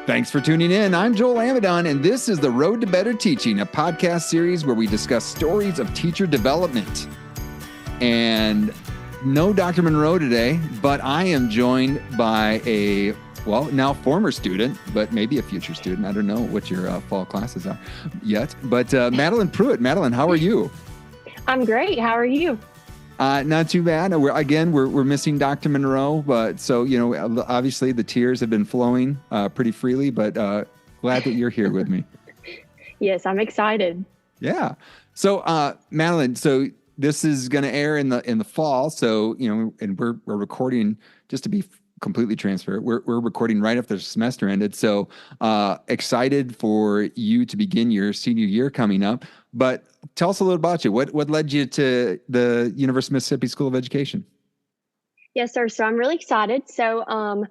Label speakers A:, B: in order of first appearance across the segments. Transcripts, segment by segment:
A: Thanks for tuning in. I'm Joel Amadon, and this is The Road to Better Teaching, a podcast series where we discuss stories of teacher development. And no Dr. Monroe today, but I am joined by a, now former student, but maybe a future student. I don't know what your fall classes are yet, but Madelyne Pruitt. Madelyne, how are you?
B: I'm great. How are you?
A: Not too bad. We're missing Dr. Monroe, but so, obviously the tears have been flowing pretty freely, but glad that you're here with me.
B: Yes, I'm excited.
A: Yeah. So, Madelyne, so this is going to air in the fall. So, and we're recording, just to be completely transparent, we're recording right after the semester ended. So excited for you to begin your senior year coming up. But tell us a little about you. What led you to the University of Mississippi School of Education?
B: Yes, sir. So I'm really excited. So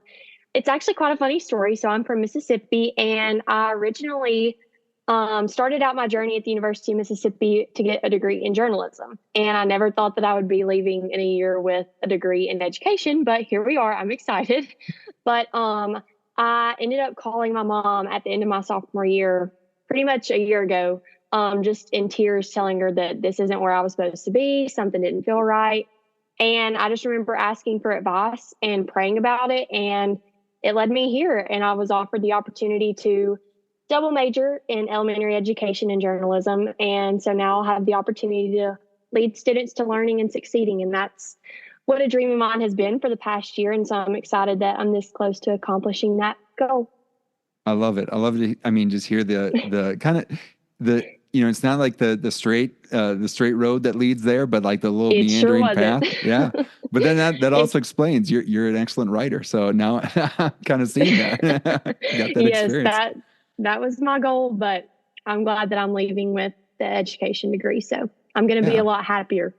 B: it's actually quite a funny story. So I'm from Mississippi, and I originally started out my journey at the University of Mississippi to get a degree in journalism. And I never thought that I would be leaving in a year with a degree in education, but here we are. I'm excited. But I ended up calling my mom at the end of my sophomore year, pretty much a year ago, just in tears, telling her that this isn't where I was supposed to be. Something didn't feel right. And I just remember asking for advice and praying about it. And it led me here. And I was offered the opportunity to double major in elementary education and journalism. And so now I'll have the opportunity to lead students to learning and succeeding. And that's what a dream of mine has been for the past year. And so I'm excited that I'm this close to accomplishing that goal.
A: I love it. I love it. I mean, just hear the kind of it's not like the straight road that leads there, but like the little meandering path. Yeah. But then that also explains you're an excellent writer. So now I'm kind of seeing that. Got that experience.
B: That was my goal, but I'm glad that I'm leaving with the education degree. So I'm going to be a lot happier.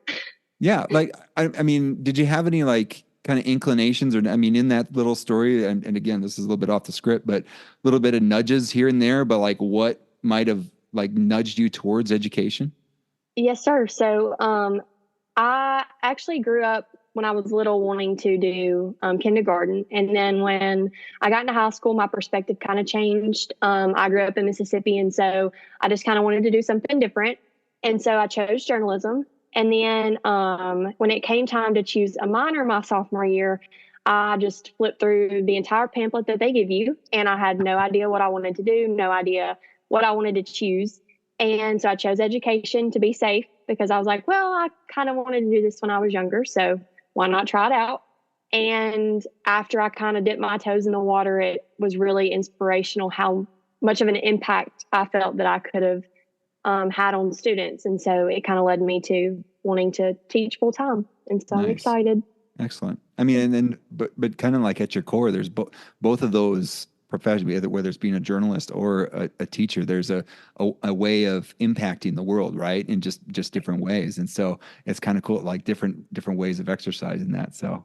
A: Yeah. Like, I mean, did you have any like kind of inclinations or, I mean, in that little story, and again, this is a little bit off the script, but a little bit of nudges here and there, but like what might have like nudged you towards education?
B: Yes, sir. So I actually grew up when I was little wanting to do kindergarten. And then when I got into high school, my perspective kind of changed. I grew up in Mississippi, and so I just kind of wanted to do something different. And so I chose journalism. And then when it came time to choose a minor my sophomore year, I just flipped through the entire pamphlet that they give you. And I had no idea what I wanted to do, no idea what I wanted to choose. And so I chose education to be safe, because I was like, well, I kind of wanted to do this when I was younger, so why not try it out? And after I kind of dipped my toes in the water, it was really inspirational how much of an impact I felt that I could have had on students. And so it kind of led me to wanting to teach full time. And so I'm excited.
A: Excellent. I mean, but kind of like at your core, there's both of those professions, whether it's being a journalist or a teacher, there's a way of impacting the world, right? In just different ways. And so it's kind of cool, like different ways of exercising that. So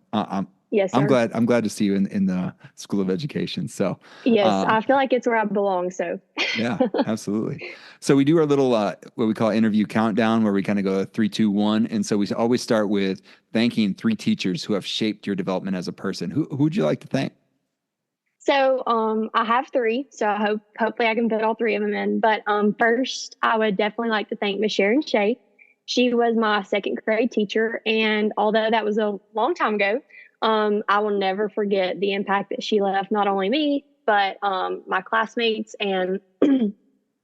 B: yes, sir.
A: I'm glad to see you in the School of Education. So
B: yes, I feel like it's where I belong. So
A: yeah, absolutely. So we do our little what we call interview countdown, where we kind of go 3, 2, 1. And so we always start with thanking 3 teachers who have shaped your development as a person. Who would you like to thank?
B: So I have 3, so hopefully I can fit all 3 of them in. But first, I would definitely like to thank Miss Sharon Shea. She was my 2nd grade teacher, and although that was a long time ago, I will never forget the impact that she left, not only me, but my classmates and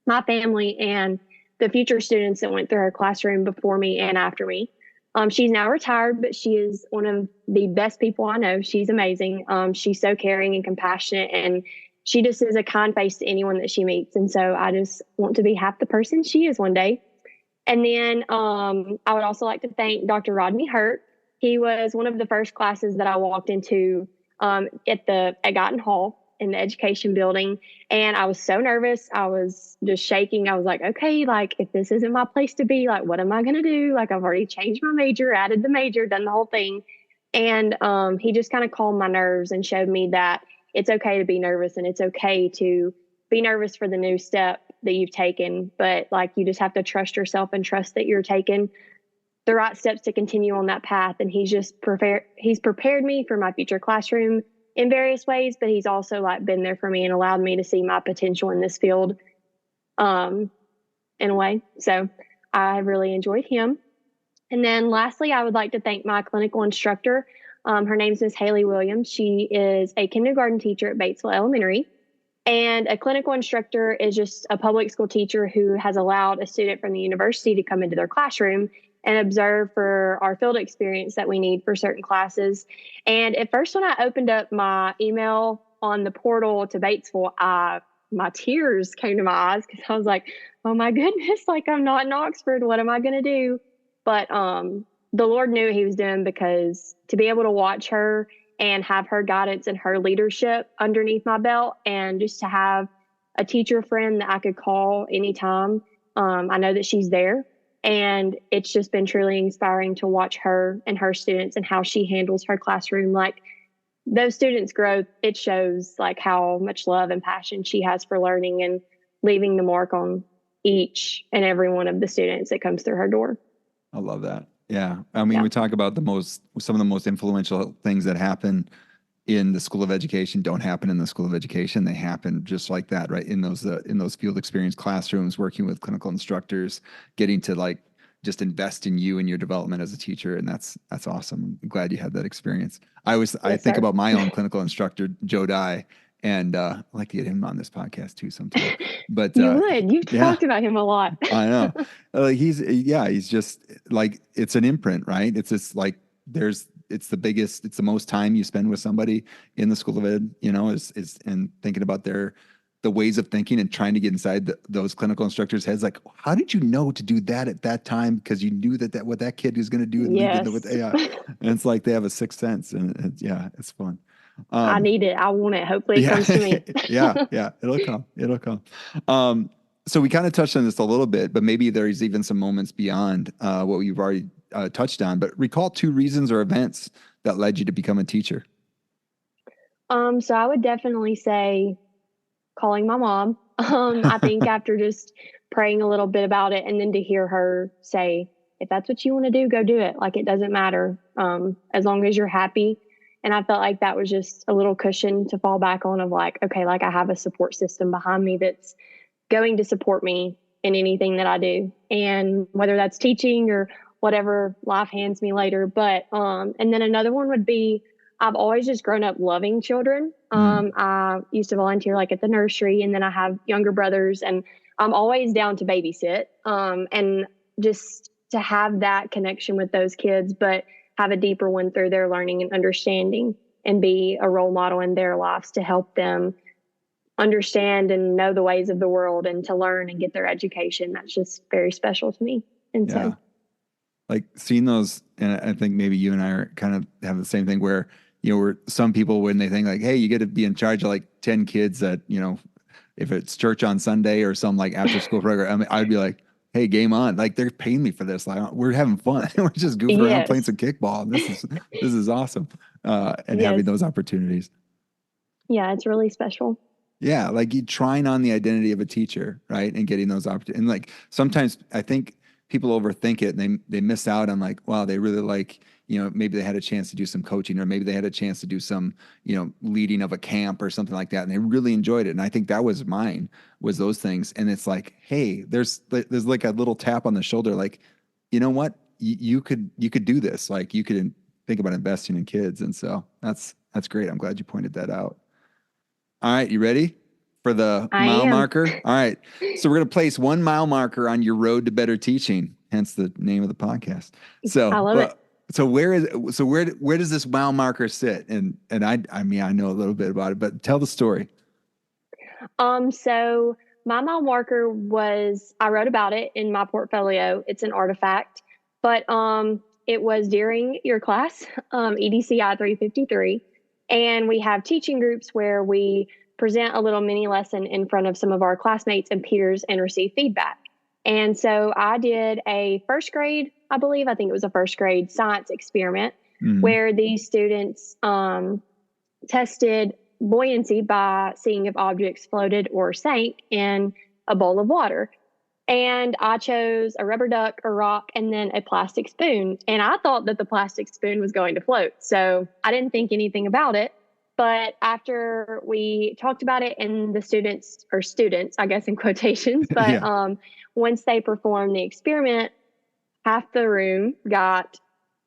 B: my family and the future students that went through her classroom before me and after me. She's now retired, but she is one of the best people I know. She's amazing. She's so caring and compassionate, and she just is a kind face to anyone that she meets. And so I just want to be half the person she is one day. And then I would also like to thank Dr. Rodney Hurt. He was one of the first classes that I walked into at Guyton Hall in the education building. And I was so nervous. I was just shaking. I was like, okay, like if this isn't my place to be, like, what am I going to do? Like I've already changed my major, added the major, done the whole thing. And he just kind of calmed my nerves and showed me that it's okay to be nervous, and it's okay to be nervous for the new step that you've taken. But like, you just have to trust yourself and trust that you're taking the right steps to continue on that path. And he's prepared me for my future classroom in various ways, but he's also like been there for me and allowed me to see my potential in this field, in a way. So I really enjoyed him. And then lastly, I would like to thank my clinical instructor. Her name's Miss Haley Williams. She is a kindergarten teacher at Batesville Elementary. And a clinical instructor is just a public school teacher who has allowed a student from the university to come into their classroom and observe for our field experience that we need for certain classes. And at first, when I opened up my email on the portal to Batesville, my tears came to my eyes because I was like, oh my goodness, like I'm not in Oxford. What am I going to do? But the Lord knew what he was doing, because to be able to watch her and have her guidance and her leadership underneath my belt, and just to have a teacher friend that I could call anytime. I know that she's there, and it's just been truly inspiring to watch her and her students and how she handles her classroom. Like, those students' growth, it shows like how much love and passion she has for learning and leaving the mark on each and every one of the students that comes through her door.
A: I love that. Yeah. I mean, we talk about some of the most influential things that happen in the School of Education don't happen in the School of Education. They happen just like that, right? In those field experience classrooms, working with clinical instructors, getting to like just invest in you and your development as a teacher. And that's awesome. I'm glad you had that experience. I think about my own clinical instructor, Joe Dye, and I'd like to get him on this podcast too sometime. But
B: you've talked about him a lot.
A: I know. He's just like, it's an imprint, right? It's just like, it's the most time you spend with somebody in the School of Ed, is and thinking about the ways of thinking and trying to get inside those clinical instructors' heads. Like, how did you know to do that at that time? Because you knew that what that kid was going to do.
B: Yes.
A: And it's like they have a sixth sense, and it's fun.
B: I need it. I want it. Hopefully it comes to me.
A: Yeah. It'll come. So we kind of touched on this a little bit, but maybe there's even some moments beyond what we've already touched on. But recall 2 reasons or events that led you to become a teacher.
B: So I would definitely say calling my mom. I think after just praying a little bit about it, and then to hear her say, if that's what you want to do, go do it. Like, it doesn't matter, as long as you're happy. And I felt like that was just a little cushion to fall back on, of like, okay, like I have a support system behind me that's going to support me in anything that I do. And whether that's teaching or whatever life hands me later. But, and then another one would be, I've always just grown up loving children. I used to volunteer like at the nursery, and then I have younger brothers, and I'm always down to babysit. And just to have that connection with those kids, but have a deeper one through their learning and understanding, and be a role model in their lives to help them understand and know the ways of the world, and to learn and get their education. That's just very special to me. And so,
A: like, seeing those, and I think maybe you and I are kind of have the same thing where, where some people, when they think like, hey, you get to be in charge of like 10 kids that, if it's church on Sunday or some like after school program, I mean, I'd be like, hey, game on. Like, they're paying me for this. Like, we're having fun. We're just goofing around playing some kickball. This is awesome. And having those opportunities. Yeah,
B: it's really special.
A: Yeah, like you trying on the identity of a teacher, right? And getting those opportunities. And like, sometimes I think people overthink it, and they miss out on like, wow, they really like, maybe they had a chance to do some coaching, or maybe they had a chance to do some, leading of a camp or something like that. And they really enjoyed it. And I think that was mine, was those things. And it's like, hey, there's like a little tap on the shoulder. Like, you know what? You could do this. Like, you could think about investing in kids. And so that's great. I'm glad you pointed that out. All right. You ready for the mile marker? All right. So we're going to place 1 mile marker on your road to better teaching, hence the name of the podcast. So
B: I love it.
A: So where does this mile marker sit? And I mean, I know a little bit about it, but tell the story.
B: So my mile marker I wrote about it in my portfolio. It's an artifact, but it was during your class, EDCI 353. And we have teaching groups where we present a little mini lesson in front of some of our classmates and peers and receive feedback. And so I did a first grade, I think it was a first grade science experiment, where these students tested buoyancy by seeing if objects floated or sank in a bowl of water. And I chose a rubber duck, a rock, and then a plastic spoon. And I thought that the plastic spoon was going to float. So I didn't think anything about it. But after we talked about it and the students, I guess in quotations, but
A: Yeah.
B: once they performed the experiment, half the room got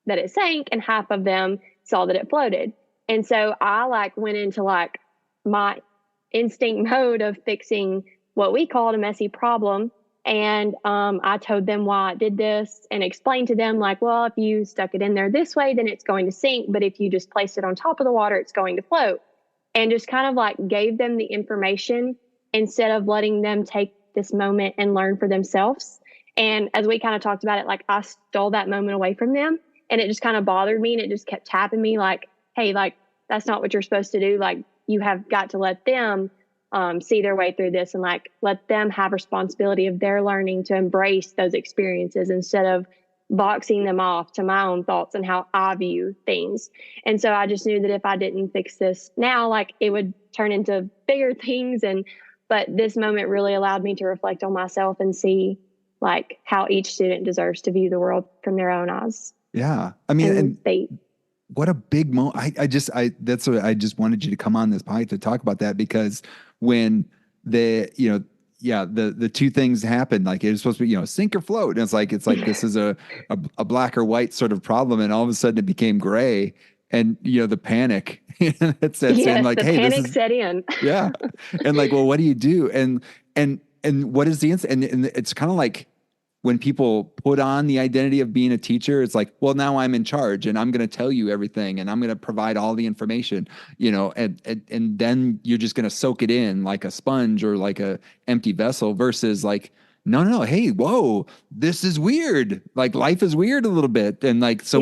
B: that it sank and half of them saw that it floated. And so I like went into like my instinct mode of fixing what we called a messy problem. And I told them why I did this and explained to them, like, well, if you stuck it in there this way, then it's going to sink. But if you just place it on top of the water, it's going to float. And just kind of like gave them the information instead of letting them take this moment and learn for themselves. And as we kind of talked about it, like I stole that moment away from them, and it just kind of bothered me, and it just kept tapping me like, hey, like, that's not what you're supposed to do. Like, you have got to let them see their way through this, and like let them have responsibility of their learning to embrace those experiences instead of boxing them off to my own thoughts and how I view things. And so I just knew that if I didn't fix this now, like it would turn into bigger things. But this moment really allowed me to reflect on myself and see like how each student deserves to view the world from their own eyes.
A: Yeah. I mean, and what a big moment. That's what I just wanted you to come on this podcast to talk about that, because when the two things happened, like it was supposed to be, sink or float. And it's like this is a black or white sort of problem. And all of a sudden it became gray, and, the panic that sets in, like, hey,
B: panic set in.
A: Yeah. And like, well, what do you do? And what is the answer? And it's kind of like, when people put on the identity of being a teacher, it's like, well, now I'm in charge and I'm going to tell you everything and I'm going to provide all the information, and then you're just going to soak it in like a sponge or like a empty vessel, versus like, no. Hey, whoa, this is weird. Like life is weird a little bit. And like, so,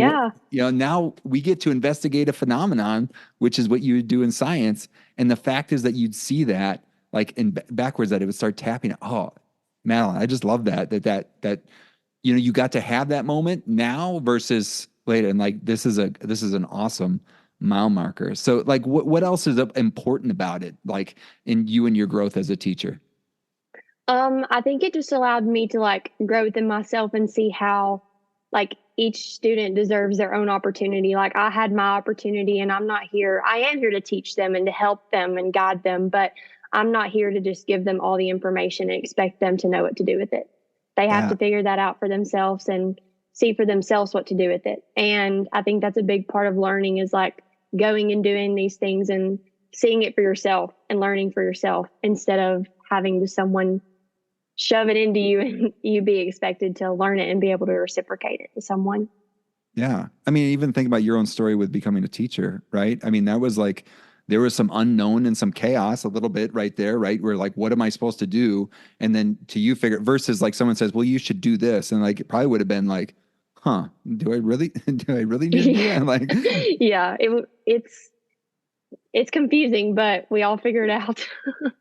A: now we get to investigate a phenomenon, which is what you would do in science. And the fact is that you'd see that like in backwards, that it would start tapping. Oh, Madelyne, I just love that you got to have that moment now versus later. And like, this is an awesome mile marker. So like, what else is important about it? Like in you and your growth as a teacher?
B: I think it just allowed me to like grow within myself and see how like each student deserves their own opportunity. Like I had my opportunity, and I am here to teach them and to help them and guide them, but I'm not here to just give them all the information and expect them to know what to do with it. They have to figure that out for themselves and see for themselves what to do with it. And I think that's a big part of learning, is like going and doing these things and seeing it for yourself and learning for yourself, instead of having someone shove it into you and you be expected to learn it and be able to reciprocate it to someone.
A: Yeah. I mean, even think about your own story with becoming a teacher, right? I mean, that was like, there was some unknown and some chaos a little bit right there, right? Where like, what am I supposed to do? And then to you figure, versus like someone says, well, you should do this. And like, it probably would have been like, do I really need to do that? Like,
B: yeah, it's confusing, but we all figure it out.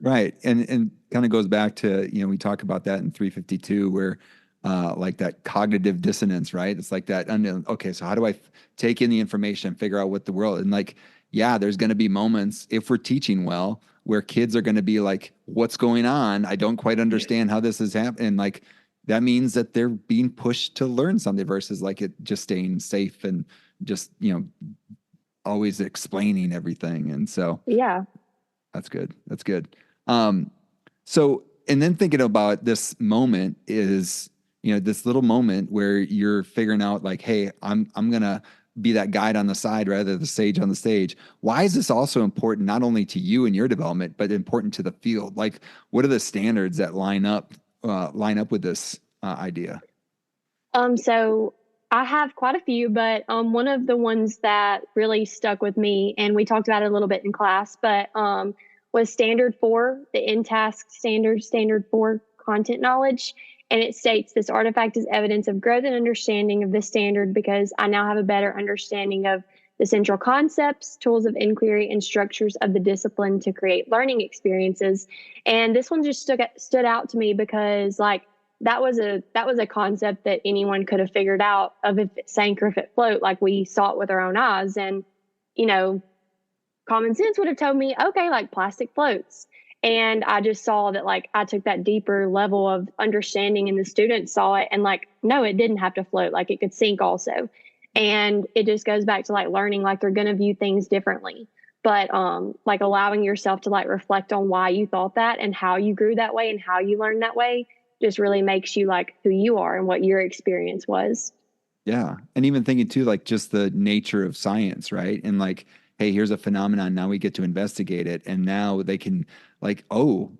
A: Right. And kind of goes back to, we talk about that in 352, where like that cognitive dissonance, right? It's like that, okay, so how do I take in the information, figure out what the world, and like, yeah, there's going to be moments, if we're teaching well, where kids are going to be like, what's going on? I don't quite understand how this is happening. Like, that means that they're being pushed to learn something, versus like it just staying safe and just, always explaining everything. And so,
B: yeah,
A: that's good. That's good. So, and then thinking about this moment is, this little moment where you're figuring out like, hey, I'm going to be that guide on the side rather than the sage on the stage. Why is this also important, not only to you and your development, but important to the field? Like, what are the standards that line up with this idea?
B: So I have quite a few, but one of the ones that really stuck with me, and we talked about it a little bit in class, but was standard 4, the in-task standard 4 content knowledge. And it states, this artifact is evidence of growth and understanding of the standard because I now have a better understanding of the central concepts, tools of inquiry, and structures of the discipline to create learning experiences. And this one just stood out to me because like that was a concept that anyone could have figured out of if it sank or if it float. Like we saw it with our own eyes, and common sense would have told me, okay, like plastic floats. And I just saw that like I took that deeper level of understanding, and the students saw it and like, no, it didn't have to float. Like it could sink also. And it just goes back to like learning, like they're going to view things differently. but like allowing yourself to like reflect on why you thought that and how you grew that way and how you learned that way just really makes you like who you are and what your experience was.
A: Yeah. And even thinking too, like just the nature of science, right? And like, hey, here's a phenomenon. Now we get to investigate it. And now they can like, oh,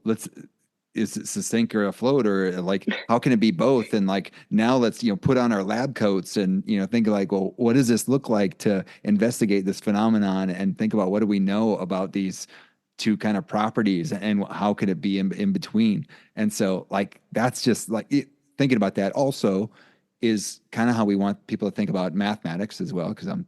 A: is it a sink or a float, or like, how can it be both? And like, now let's, put on our lab coats and, think like, well, what does this look like to investigate this phenomenon, and think about what do we know about these two kind of properties, and how could it be in between? And so like, that's just like thinking about that also is kind of how we want people to think about mathematics as well. Cause I'm,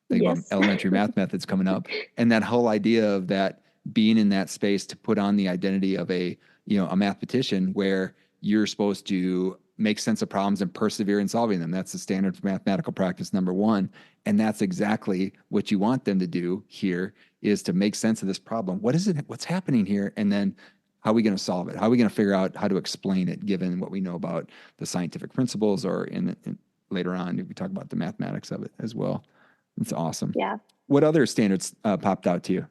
A: thinking about
B: Yes.
A: elementary math methods coming up, and that whole idea of that being in that space to put on the identity of a mathematician, where you're supposed to make sense of problems and persevere in solving them. That's the standard for mathematical practice number one. And that's exactly what you want them to do here, is to make sense of this problem. What is it? What's happening here? And then how are we going to solve it? How are we going to figure out how to explain it, given what we know about the scientific principles, or in later on, we talk about the mathematics of it as well. It's awesome.
B: Yeah.
A: What other standards popped out to you?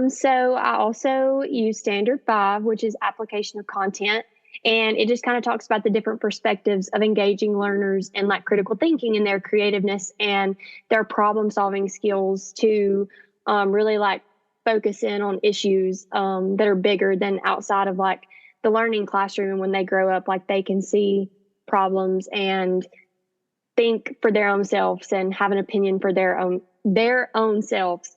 B: So I also use standard 5, which is application of content. And it just kind of talks about the different perspectives of engaging learners and like critical thinking and their creativeness and their problem solving skills to really like focus in on issues that are bigger than outside of like the learning classroom. And when they grow up, like they can see problems and think for their own selves and have an opinion for their own selves,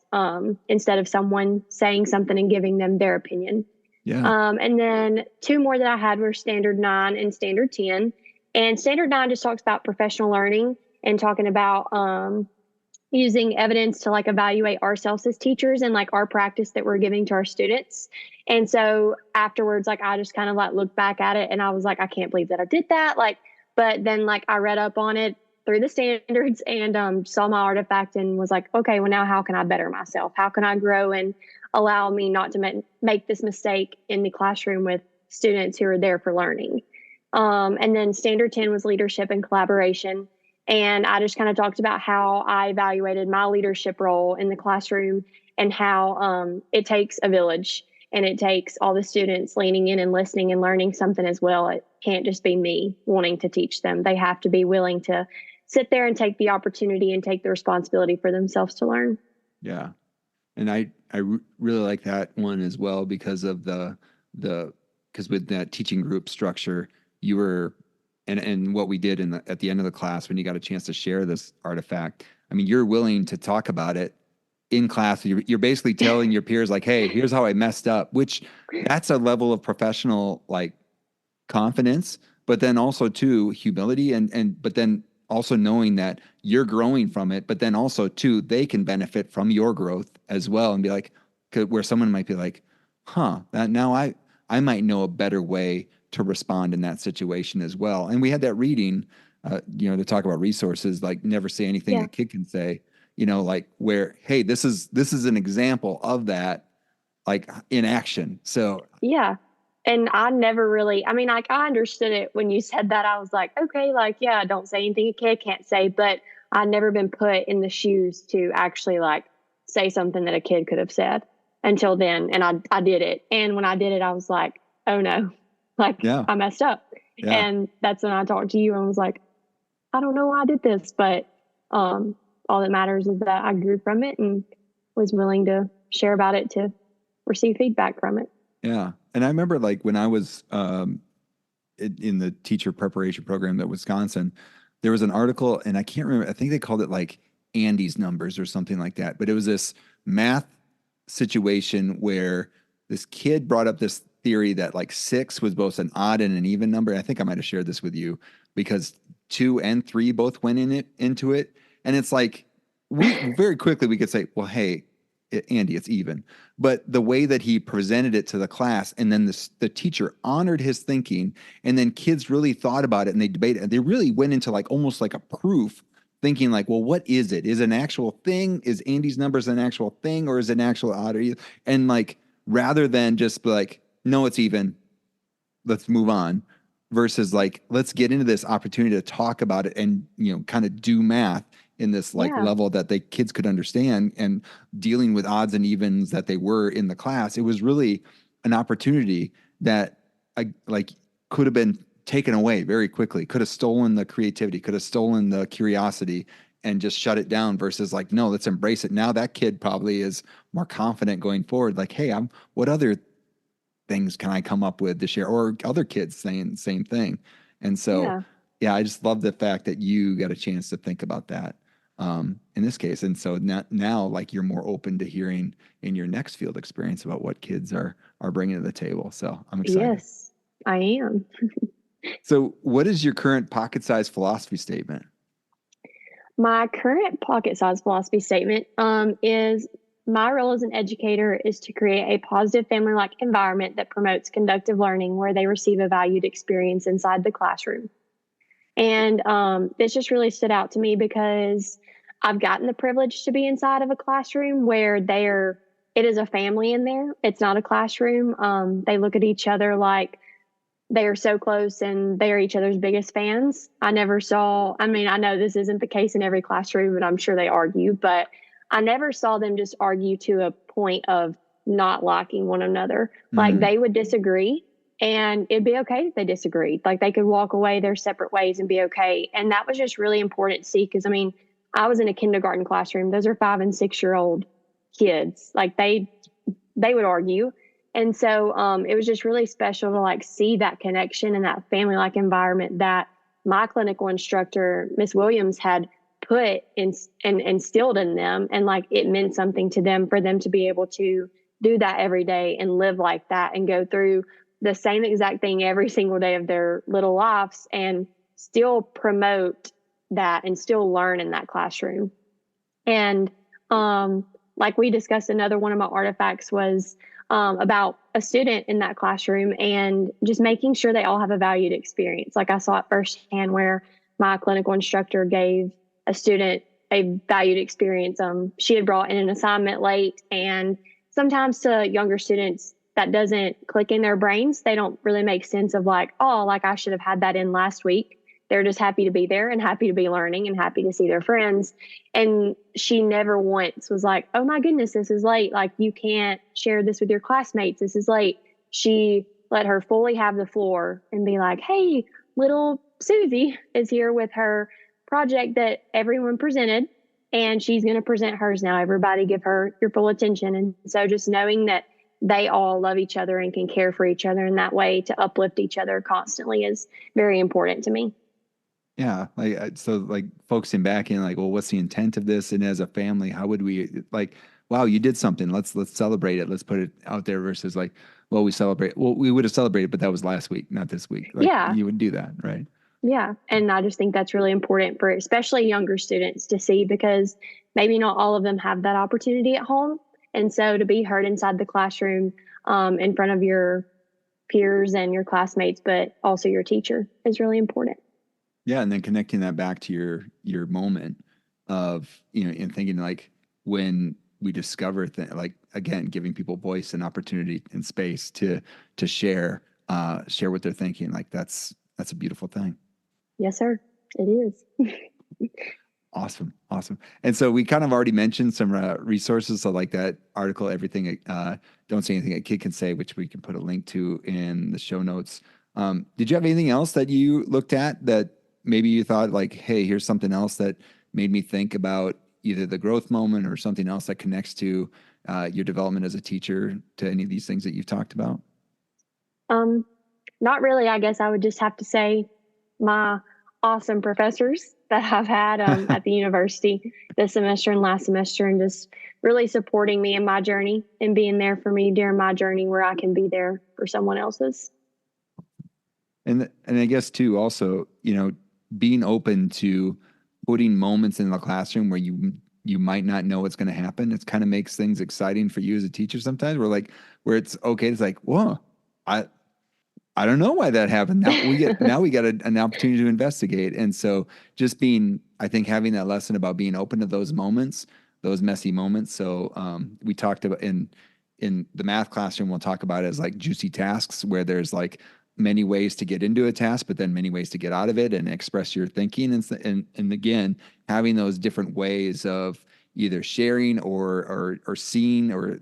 B: instead of someone saying something and giving them their opinion.
A: Yeah.
B: And then 2 more that I had were standard 9 and standard 10. And standard 9 just talks about professional learning and talking about using evidence to like evaluate ourselves as teachers and like our practice that we're giving to our students. And so afterwards, like I just kind of like looked back at it and I was like, I can't believe that I did that. Like, but then like I read up on it through the standards and saw my artifact and was like, okay, well now how can I better myself? How can I grow and allow me not to make this mistake in the classroom with students who are there for learning? And then standard 10 was leadership and collaboration. And I just kind of talked about how I evaluated my leadership role in the classroom and how it takes a village and it takes all the students leaning in and listening and learning something as well. It can't just be me wanting to teach them. They have to be willing to sit there and take the opportunity and take the responsibility for themselves to learn.
A: Yeah. And I really like that one as well, because of because with that teaching group structure, you were, and what we did at the end of the class, when you got a chance to share this artifact, I mean, you're willing to talk about it in class. You're basically telling your peers like, hey, here's how I messed up, which that's a level of professional like confidence, but then also too humility, but then also knowing that you're growing from it, but then also too, they can benefit from your growth as well, and be like, where someone might be like, that now I might know a better way to respond in that situation as well. And we had that reading, to talk about resources, like never say anything a kid can say, like where, hey, this is an example of that, like in action. So
B: yeah. And I never really, I mean, like I understood it when you said that. I was like, okay, like, yeah, don't say anything a kid can't say, but I'd never been put in the shoes to actually like say something that a kid could have said until then. And I did it. And when I did it, I was like, oh no, like I messed up.
A: Yeah.
B: And that's when I talked to you and was like, I don't know why I did this, but all that matters is that I grew from it and was willing to share about it to receive feedback from it.
A: Yeah. And I remember like when I was in the teacher preparation program at Wisconsin, there was an article, and I can't remember, I think they called it like Andy's numbers or something like that. But it was this math situation where this kid brought up this theory that like 6 was both an odd and an even number. I think I might have shared this with you, because 2 and 3 both went into it. And it's like, we very quickly we could say, well, hey, Andy, it's even. But the way that he presented it to the class, and then the teacher honored his thinking, and then kids really thought about it and they debated, and they really went into like almost like a proof, thinking like, well, what is it? Is it an actual thing? Is Andy's numbers an actual thing, or is it an actual odd? And like, rather than just be like, no, it's even, let's move on, versus like, let's get into this opportunity to talk about it and, kind of do math in this like
B: Yeah.
A: level that the kids could understand, and dealing with odds and evens that they were in the class. It was really an opportunity that like could have been taken away very quickly, could have stolen the creativity, could have stolen the curiosity and just shut it down versus like, no, let's embrace it. Now that kid probably is more confident going forward. Like, hey, what other things can I come up with to share? Or other kids saying the same thing. And so,
B: Yeah.
A: yeah, I just love the fact that you got a chance to think about that in this case. And so now, like you're more open to hearing in your next field experience about what kids are bringing to the table. So I'm excited.
B: Yes, I am.
A: So, what is your current pocket-sized philosophy statement?
B: My current pocket size philosophy statement is my role as an educator is to create a positive family like environment that promotes conductive learning where they receive a valued experience inside the classroom. And this just really stood out to me because I've gotten the privilege to be inside of a classroom where it is a family in there. It's not a classroom. They look at each other like they are so close and they are each other's biggest fans. I never saw, I mean, I know this isn't the case in every classroom, and I'm sure they argue, but I never saw them just argue to a point of not liking one another. Like
A: Mm,
B: they would disagree and it'd be okay if they disagreed. Like they could walk away their separate ways and be okay. And that was just really important to see because I mean, I was in a kindergarten classroom. Those are 5 and 6 year old kids. Like they would argue. And so it was just really special to like see that connection and that family like environment that my clinical instructor, Miss Williams, had put in and instilled in them. And like it meant something to them for them to be able to do that every day and live like that and go through the same exact thing every single day of their little lives and still promote that and still learn in that classroom. And like we discussed, another one of my artifacts was about a student in that classroom and just making sure they all have a valued experience. Like I saw it firsthand where my clinical instructor gave a student a valued experience. She had brought in an assignment late, and sometimes to younger students, that doesn't click in their brains. They don't really make sense of like, oh, like I should have had that in last week. They're just happy to be there and happy to be learning and happy to see their friends. And she never once was like, oh my goodness, this is late. Like, you can't share this with your classmates. This is late. She let her fully have the floor and be like, hey, little Susie is here with her project that everyone presented. And she's going to present hers now. Everybody give her your full attention. And so just knowing that they all love each other and can care for each other in that way to uplift each other constantly is very important to me.
A: yeah, like so, like focusing back in, like, well, what's the intent of this? And as a family, how would we like? Wow, you did something. Let's celebrate it. Let's put it out there. Versus like, well, we celebrate. Well, we would have celebrated, but that was last week, not this week. Like
B: Yeah.
A: you would do that, right?
B: Yeah. And I just think that's really important for especially younger students to see because maybe not all of them have that opportunity at home. And so to be heard inside the classroom in front of your peers and your classmates, but also your teacher is really important.
A: Yeah, and then connecting that back to your moment of, and thinking like when we discover like again, giving people voice and opportunity and space to share what they're thinking. Like that's a beautiful thing.
B: Yes, sir. It is.
A: Awesome. Awesome. And so we kind of already mentioned some resources. So like that article, everything, don't say anything a kid can say, which we can put a link to in the show notes. Did you have anything else that you looked at that maybe you thought like, hey, here's something else that made me think about either the growth moment or something else that connects to your development as a teacher to any of these things that you've talked about?
B: Um, Not really. I guess I would just have to say my awesome professors that I've had at the university this semester and last semester, and just really supporting me in my journey and being there for me during my journey where I can be there for someone else's.
A: And I guess too, also, being open to putting moments in the classroom where you might not know what's going to happen. It kind of makes things exciting for you as a teacher sometimes. Where it's okay. It's like, whoa, I I don't know why that happened. Now we got an opportunity to investigate. And so just I think having that lesson about being open to those moments, those messy moments. So we talked about in the math classroom, we'll talk about it as like juicy tasks where there's like many ways to get into a task, but then many ways to get out of it and express your thinking. And again, having those different ways of either sharing or seeing or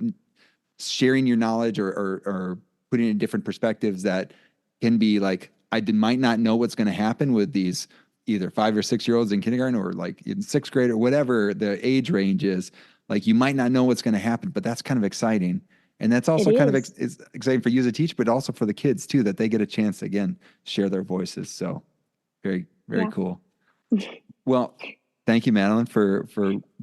A: sharing your knowledge or putting in different perspectives that can be like, might not know what's going to happen with these either 5 or 6 year olds in kindergarten or like in sixth grade or whatever the age range is. Like you might not know what's going to happen, but that's kind of exciting. And that's also kind of is exciting for you as a teacher, but also for the kids too, that they get a chance to, again, share their voices. So very, very cool. Well, thank you, Madelyne, for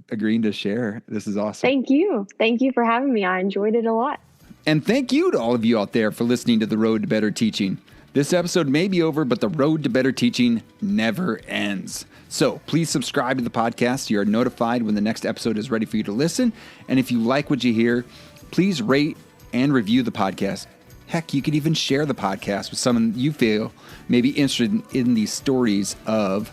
A: agreeing to share. This is awesome.
B: Thank you. Thank you for having me. I enjoyed it a lot.
A: And thank you to all of you out there for listening to The Road to Better Teaching. This episode may be over, but the road to better teaching never ends. So please subscribe to the podcast so you're notified when the next episode is ready for you to listen. And if you like what you hear, please rate and review the podcast. Heck, you could even share the podcast with someone you feel may be interested in these stories of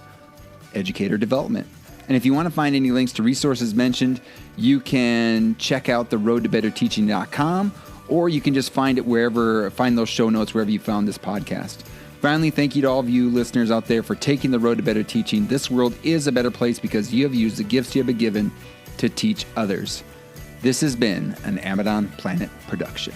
A: educator development. And if you want to find any links to resources mentioned, you can check out theroadtobetterteaching.com, or you can just find those show notes wherever you found this podcast. Finally, thank you to all of you listeners out there for taking the road to better teaching. This world is a better place because you have used the gifts you have been given to teach others. This has been an Amadon Planet production.